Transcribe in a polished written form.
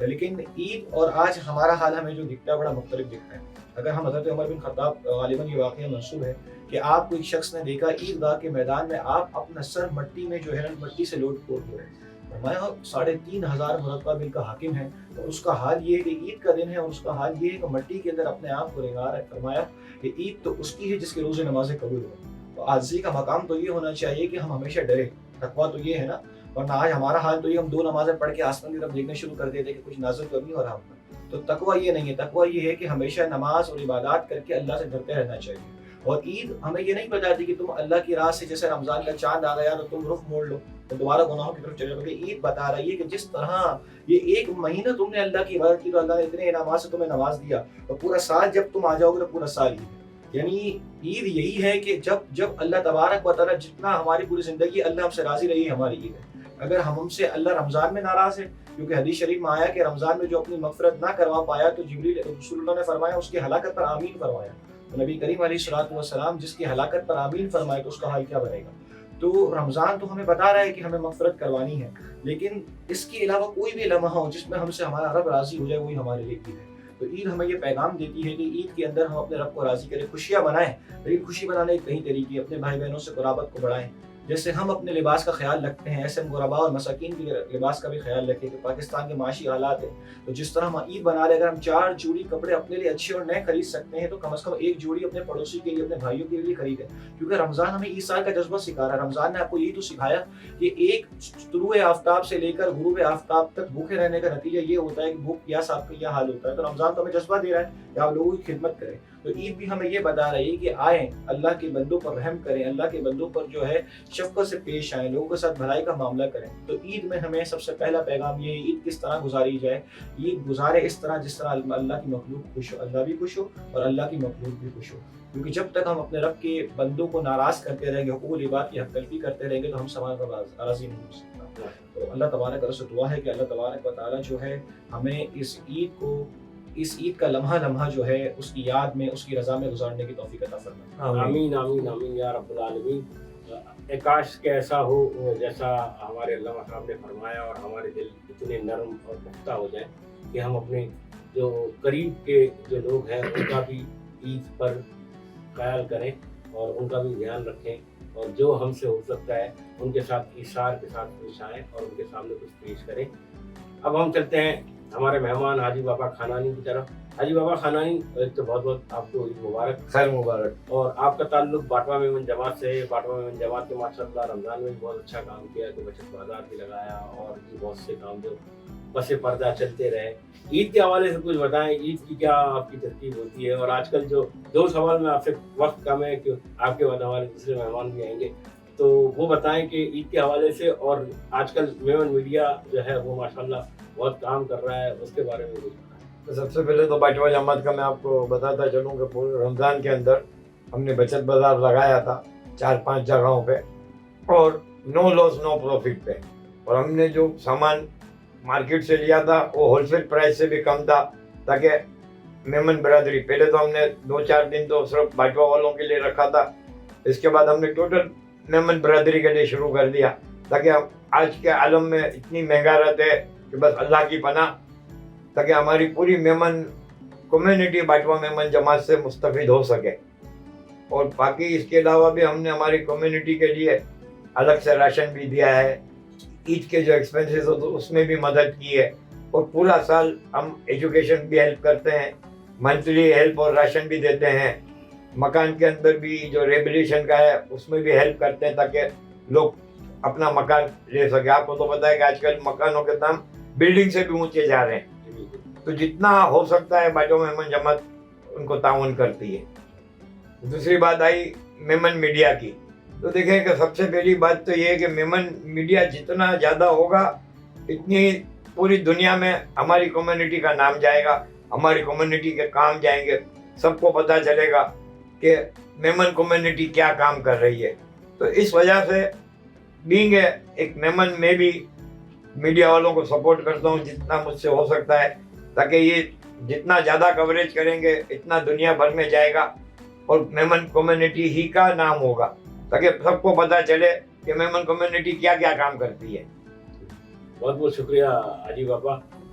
لیکن عید اور آج ہمارا حال ہمیں جو دکھتا ہے بڑا مختلف دکھتا ہے. اگر ہم حضرت عمر بن خطاب غالباً یہ واقعہ منسوب ہے کہ آپ کو ایک شخص نے دیکھا عید گاہ کے میدان میں آپ اپنا سر مٹی میں جو ہے مٹی سے لوٹ پوٹ ہو رہے ہیں. فرمایا 3,500 مرتبہ مل کا حاکم ہے اور اس کا حال یہ ہے کہ عید کا دن ہے اور اس کا حال یہ ہے کہ مٹی کے اندر اپنے آپ کو رنگا رہا ہے. فرمایا کہ عید تو اس کی ہے جس کے روز نمازیں قبول ہو. تو عاجزی کا مقام تو یہ ہونا چاہیے کہ ہم ہمیشہ ڈرے. تقویٰ تو یہ ہے نا, ورنہ آج ہمارا حال تو یہ ہم 2 نمازیں پڑھ کے آسمان کی طرف دیکھنا شروع کر دیتے کہ کچھ نازل تو نہیں ہو رہا. تو تقویٰ یہ نہیں ہے. تقویٰ یہ ہے کہ ہمیشہ نماز اور عبادات کر کے اللہ سے ڈرتے رہنا چاہیے. اور عید ہمیں یہ نہیں بتاتی کہ تم اللہ کی راہ سے جیسے رمضان کا چاند آ گیا تو تم رخ موڑ لو تو دوبارہ گناہوں کی طرف چلے جاؤ. عید بتا رہی ہے کہ جس طرح یہ 1 مہینہ تم نے اللہ کی عبادت کی تو اللہ نے اتنے انعامات سے تمہیں نواز دیا, اور پورا سال جب تم آ جاؤ گے تو پورا سال عید ہے. یعنی عید یہی ہے کہ جب اللہ تبارک و تعالیٰ جتنا ہماری پوری زندگی اللہ ہم سے راضی رہی ہماری عید ہے. اگر ہم سے اللہ رمضان میں ناراض ہے, کیونکہ حدیث شریف میں آیا کہ رمضان میں جو اپنی مغفرت نہ کروا پایا تو جبریل رسول اللہ نے فرمایا اس کی ہلاکت پر آمین فرمایا. تو نبی کریم علیہ الصلوۃ والسلام جس کی ہلاکت پر آمین فرمائے تو اس کا حال کیا بنے گا. تو رمضان تو ہمیں بتا رہا ہے کہ ہمیں مغفرت کروانی ہے, لیکن اس کے علاوہ کوئی بھی لمحہ ہو جس میں ہم سے ہمارا رب راضی ہو جائے وہی ہمارے لیے عید ہے. تو عید ہمیں یہ پیغام دیتی ہے کہ عید کے اندر ہم اپنے رب کو راضی کریں, خوشیاں منائیں. لیکن خوشی منانے کے کئی طریقے, اپنے بھائی بہنوں سے قرابت کو بڑھائیں. جیسے ہم اپنے لباس کا خیال رکھتے ہیں ایسے ہم غرباء اور مساکین کے لباس کا بھی خیال رکھیں. کہ پاکستان کے معاشی حالات ہیں تو جس طرح ہم عید بنا رہے, اگر ہم 4 جوڑی کپڑے اپنے لیے اچھے اور نئے خرید سکتے ہیں تو کم از کم 1 جوڑی اپنے پڑوسی کے لیے, اپنے بھائیوں کے لیے خریدیں. کیونکہ رمضان ہمیں عیسیٰ کا جذبہ سکھا رہا ہے. رمضان نے آپ کو یہی تو سکھایا کہ ایک طلوع آفتاب سے لے کر غروب آفتاب تک بھوکے رہنے کا نتیجہ یہ ہوتا ہے کہ بھوک پیاس آپ کا کیا حال ہوتا ہے. تو رمضان تو ہمیں جذبہ دے رہا ہے کہ آپ لوگوں کی خدمت کریں. تو عید بھی ہمیں یہ بتا رہی ہے کہ آئیں اللہ کے بندوں پر رحم کریں, اللہ کے بندوں پر جو ہے شفقت سے پیش آئیں, لوگوں کے ساتھ بھلائی کا معاملہ کریں. تو عید میں ہمیں سب سے پہلا پیغام یہ ہے عید کس طرح گزاری جائے. عید گزارے اس طرح جس طرح اللہ کی مخلوق خوش ہو, اللہ بھی خوش ہو اور اللہ کی مخلوق بھی خوش ہو. کیونکہ جب تک ہم اپنے رب کے بندوں کو ناراض کرتے رہیں گے, حقوق العباد کی حق تلفی کرتے رہیں گے تو ہم سماج کا راضی نہیں ہو سکتا. تو اللہ تبارک و تعالیٰ سے دعا ہے کہ اللہ تبارک و تعالیٰ جو ہے ہمیں اس عید کا لمحہ جو ہے اس کی یاد میں, اس کی رضا میں گزارنے کی توفیق عطا فرمائے. آمین آمین آمین یا رب العالمین. کاش کہ ایسا ہو جیسا ہمارے علامہ صاحب نے فرمایا, اور ہمارے دل اتنے نرم اور پختہ ہو جائیں کہ ہم اپنے جو قریب کے جو لوگ ہیں ان کا بھی عید پر خیال کریں اور ان کا بھی دھیان رکھیں, اور جو ہم سے ہو سکتا ہے ان کے ساتھ ایثار کے ساتھ پیش آئیں اور ان کے سامنے کچھ پیش کریں. اب ہم چلتے ہیں ہمارے مہمان حاجی بابا خانانی کی طرف. حاجی بابا خانانی, ایک تو بہت بہت آپ کو عید مبارک. خیر مبارک. اور آپ کا تعلق باٹوا میمن جماعت سے ہے. باٹوا میمن جماعت کے ماشاء اللہ رمضان میں بہت اچھا کام کیا, کہ بچت بازار بھی لگایا اور بھی بہت سے کام جو پس پردہ چلتے رہے. عید کے حوالے سے کچھ بتائیں, عید کی کیا آپ کی ترتیب ہوتی ہے. اور آج کل جو 2 سوال میں آپ سے, وقت کم ہے کہ آپ کے بعد ہمارے دوسرے مہمان بھی آئیں گے, تو وہ بتائیں کہ عید کے حوالے سے, اور آج کل میمن میڈیا جو ہے وہ ماشاء اللہ بہت کام کر رہا ہے, اس کے بارے میں کچھ بتائیں. سب سے پہلے تو باٹوا جماعت کا میں آپ کو بتاتا چلوں کہ پورے رمضان کے اندر ہم نے بچت بازار لگایا تھا 4-5 جگہوں پہ, اور نو لاس نو پروفٹ پہ. اور ہم نے جو سامان مارکیٹ سے لیا تھا وہ ہول سیل پرائس سے بھی کم تھا, تاکہ میمن برادری, پہلے تو ہم نے 2-4 دن تو صرف باٹوا والوں کے لیے رکھا تھا, اس کے بعد ہم نے ٹوٹل میمن برادری کے لیے شروع کر دیا, تاکہ آج کے عالم میں اتنی مہنگا رہتے کہ بس اللہ کی پناہ, تاکہ ہماری پوری میمن کمیونٹی باٹوا میمن جماعت سے مستفید ہو سکے. اور باقی اس کے علاوہ بھی ہم نے ہماری کمیونٹی کے لیے الگ سے راشن بھی دیا ہے, عید کے جو ایکسپینسز ہو تو اس میں بھی مدد کی ہے, اور پورا سال ہم ایجوکیشن بھی ہیلپ کرتے ہیں, منتھلی ہیلپ اور راشن بھی دیتے ہیں. مکان کے اندر بھی جو ریبلیشن کا ہے اس میں بھی ہیلپ کرتے ہیں تاکہ لوگ اپنا مکان لے سکے. آپ کو تو پتہ ہے کہ آج کل مکانوں کے دام بلڈنگ سے بھی اونچے جا رہے ہیں, تو جتنا ہو سکتا ہے باٹوا میمن جماعت ان کو تعاون کرتی ہے. دوسری بات آئی میمن میڈیا کی, تو دیکھیں کہ سب سے پہلی بات تو یہ ہے کہ میمن میڈیا جتنا زیادہ ہوگا اتنی پوری دنیا میں ہماری کمیونٹی کا نام جائے گا, ہماری کمیونٹی کے کام جائیں گے, سب کو پتہ چلے گا کہ میمن کمیونٹی کیا کام کر رہی ہے. تو اس وجہ سے بینگ ایک میمن میں بھی میڈیا والوں کو سپورٹ کرتا ہوں جتنا مجھ سے ہو سکتا ہے, تاکہ یہ جتنا زیادہ کوریج کریں گے اتنا دنیا بھر میں جائے گا اور میمن کمیونٹی ہی کا نام ہوگا, تاکہ سب کو پتہ چلے کہ میمن کمیونٹی کیا کیا کام کرتی ہے. بہت بہت شکریہ حاجی بابا.